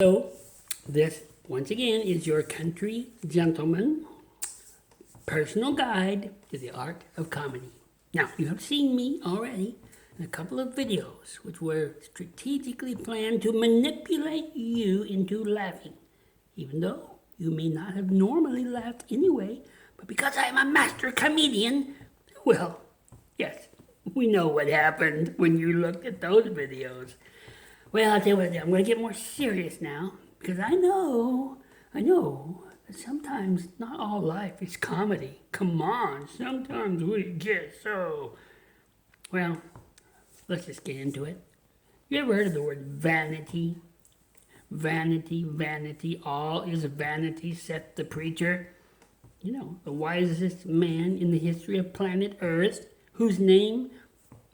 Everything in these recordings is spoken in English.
So, this, once again, is your country gentleman personal guide to the art of comedy. Now, you have seen me already in a couple of videos which were strategically planned to manipulate you into laughing, even though you may not have normally laughed anyway, but because I am a master comedian, well, yes, we know what happened when you looked at those videos. Well, I'll tell you what, I'm going to get more serious now, because I know that sometimes not all life is comedy. Come on, sometimes we get so... Well, let's just get into it. You ever heard of the word vanity? Vanity, vanity, all is vanity, saith the preacher. You know, the wisest man in the history of planet Earth, whose name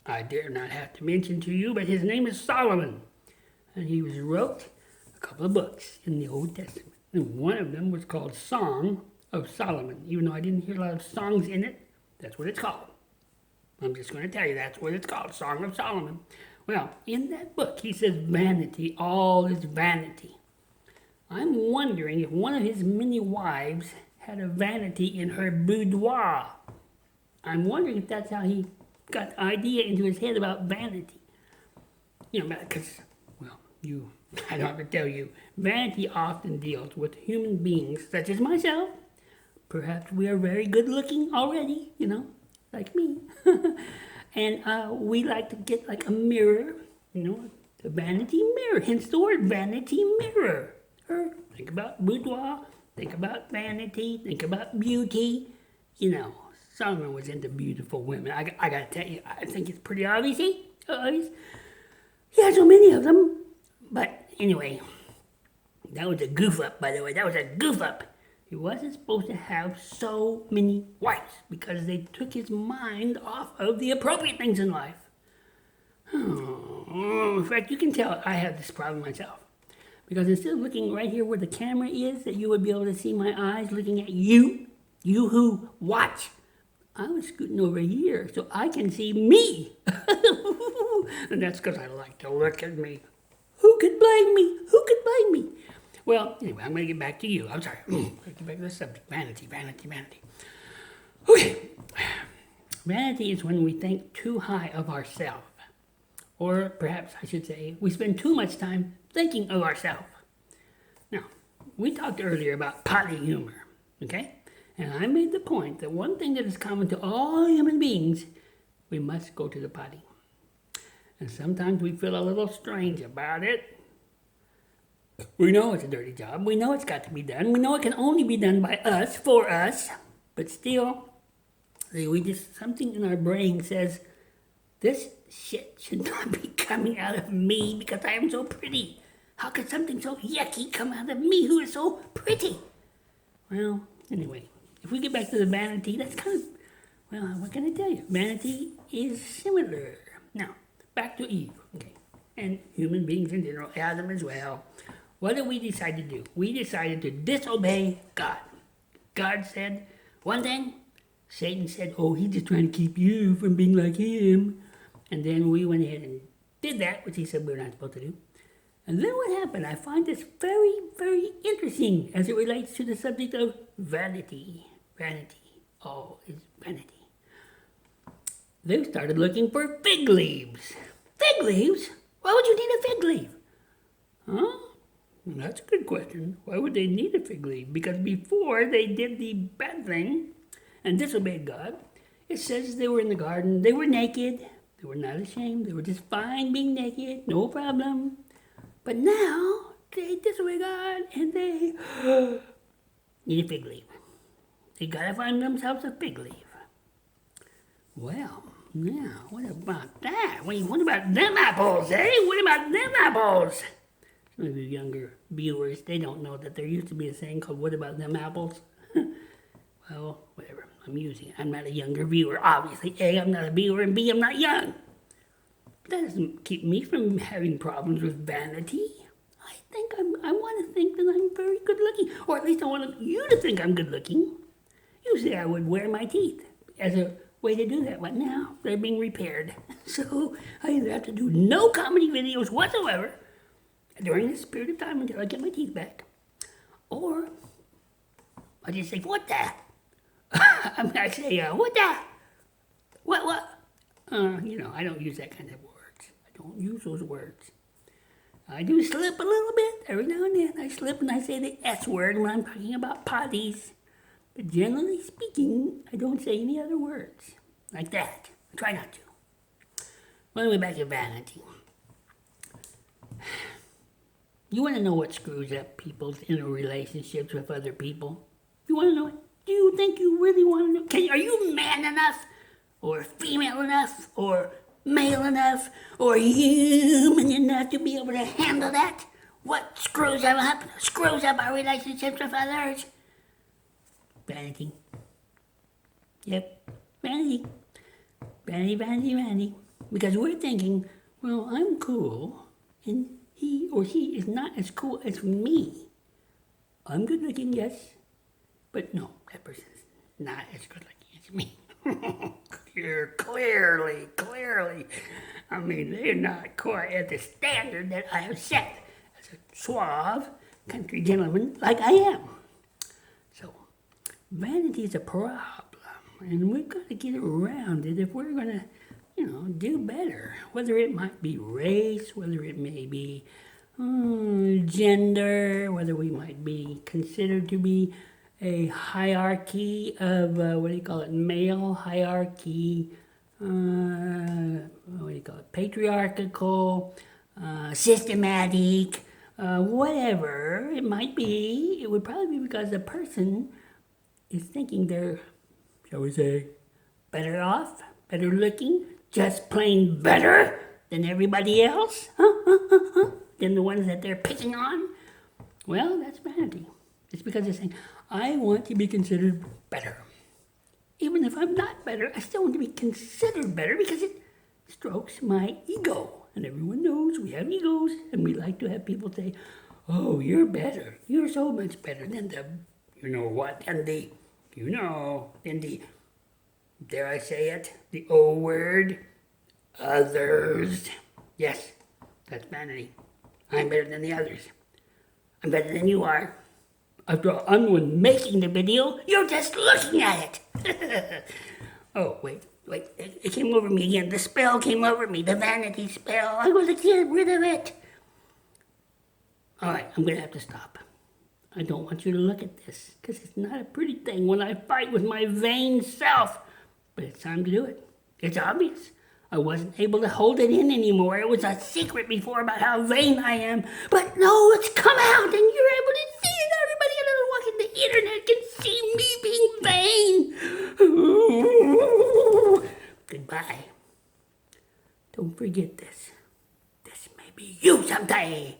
I dare not have to mention to you, but his name is Solomon. And he wrote a couple of books in the Old Testament. And one of them was called Song of Solomon. Even though I didn't hear a lot of songs in it, that's what it's called. I'm just going to tell you that's what it's called, Song of Solomon. Well, in that book, he says vanity, all is vanity. I'm wondering if one of his many wives had a vanity in her boudoir. I'm wondering if that's how he got the idea into his head about vanity. You know, because... I don't have to tell you, vanity often deals with human beings such as myself. Perhaps we are very good looking already, you know, like me. And we like to get like a mirror, you know, a vanity mirror, hence the word vanity mirror. Think about boudoir, think about vanity, think about beauty. You know, Solomon was into beautiful women. I gotta tell you, I think it's pretty obvious. He had so many of them. But anyway, that was a goof up, by the way. That was a goof up. He wasn't supposed to have so many wives because they took his mind off of the appropriate things in life. In fact, you can tell I have this problem myself. Because instead of looking right here where the camera is, that you would be able to see my eyes looking at you who watch, I was scooting over here so I can see me. And that's because I like to look at me. Who could blame me? Who could blame me? Well, anyway, I'm going to get back to you. I'm sorry. Get back to the subject. Vanity, vanity, vanity. Okay. Vanity is when we think too high of ourselves. Or perhaps I should say, we spend too much time thinking of ourselves. Now, we talked earlier about potty humor, okay? And I made the point that one thing that is common to all human beings, we must go to the potty. And sometimes we feel a little strange about it. We know it's a dirty job. We know it's got to be done. We know it can only be done by us, for us. But still, something in our brain says, this shit should not be coming out of me because I am so pretty. How could something so yucky come out of me who is so pretty? Well, anyway, if we get back to the vanity, that's kind of, well, what can I tell you? Vanity is similar. Now, back to Eve, okay, and human beings in general, Adam as well. What did we decide to do? We decided to disobey God. God said one thing. Satan said, oh, he's just trying to keep you from being like him. And then we went ahead and did that, which he said we were not supposed to do. And then what happened? I find this very, very interesting as it relates to the subject of vanity. Vanity. Oh, it's vanity. They started looking for fig leaves. Fig leaves? Why would you need a fig leaf? Huh? Well, that's a good question. Why would they need a fig leaf? Because before they did the bad thing and disobeyed God, it says they were in the garden, they were naked, they were not ashamed, they were just fine being naked, no problem. But now they disobey God and they need a fig leaf. They gotta find themselves a fig leaf. Well, now, what about that? What about them apples, eh? What about them apples? Some of you younger viewers, they don't know that there used to be a saying called, what about them apples? Well, whatever. I'm using it. I'm not a younger viewer, obviously. A, I'm not a viewer, and B, I'm not young. But that doesn't keep me from having problems with vanity. I want to think that I'm very good looking. Or at least I want you to think I'm good looking. Usually I would wear my teeth as a way to do that, but now they're being repaired. So I either have to do no comedy videos whatsoever, during this period of time until I get my teeth back. Or I just say, what the? I say, what the? What? I don't use that kind of words. I don't use those words. I do slip a little bit every now and then. I slip and I say the S word when I'm talking about potties. But generally speaking, I don't say any other words like that. I try not to. Well, anyway, back to Vanity. You want to know what screws up people's inner relationships with other people? You want to know it? Do you think you really want to know? Are you man enough? Or female enough? Or male enough? Or human enough to be able to handle that? What screws them up? Screws up our relationships with others? Vanity. Yep, vanity. Vanity. Because we're thinking, well, I'm cool, and he or she is not as cool as me. I'm good looking, yes, but no, that person's not as good looking as me. Clearly. I mean, they're not quite at the standard that I have set as a suave country gentleman like I am. So, vanity is a problem, and we've got to get around it if we're going to, do better. Whether it might be race, whether it may be gender, whether we might be considered to be a hierarchy of, male hierarchy, patriarchal, systematic, whatever it might be. It would probably be because the person is thinking they're, shall we say, better off, better looking, just plain better than everybody else, than the ones that they're picking on. Well, that's vanity. It's because they're saying, I want to be considered better. Even if I'm not better, I still want to be considered better because it strokes my ego. And everyone knows we have egos, and we like to have people say, oh, you're better. You're so much better than the, than the, dare I say it, the O word, others. Yes, that's vanity. I'm better than the others. I'm better than you are. After all, I'm the one making the video. You're just looking at it. Oh, wait. It came over me again. The spell came over me. The vanity spell. I want to get rid of it. All right, I'm going to have to stop. I don't want you to look at this because it's not a pretty thing when I fight with my vain self. But it's time to do it. It's obvious. I wasn't able to hold it in anymore. It was a secret before about how vain I am. But no, it's come out and you're able to see it. Everybody walking the internet can see me being vain. Goodbye. Don't forget this. This may be you someday.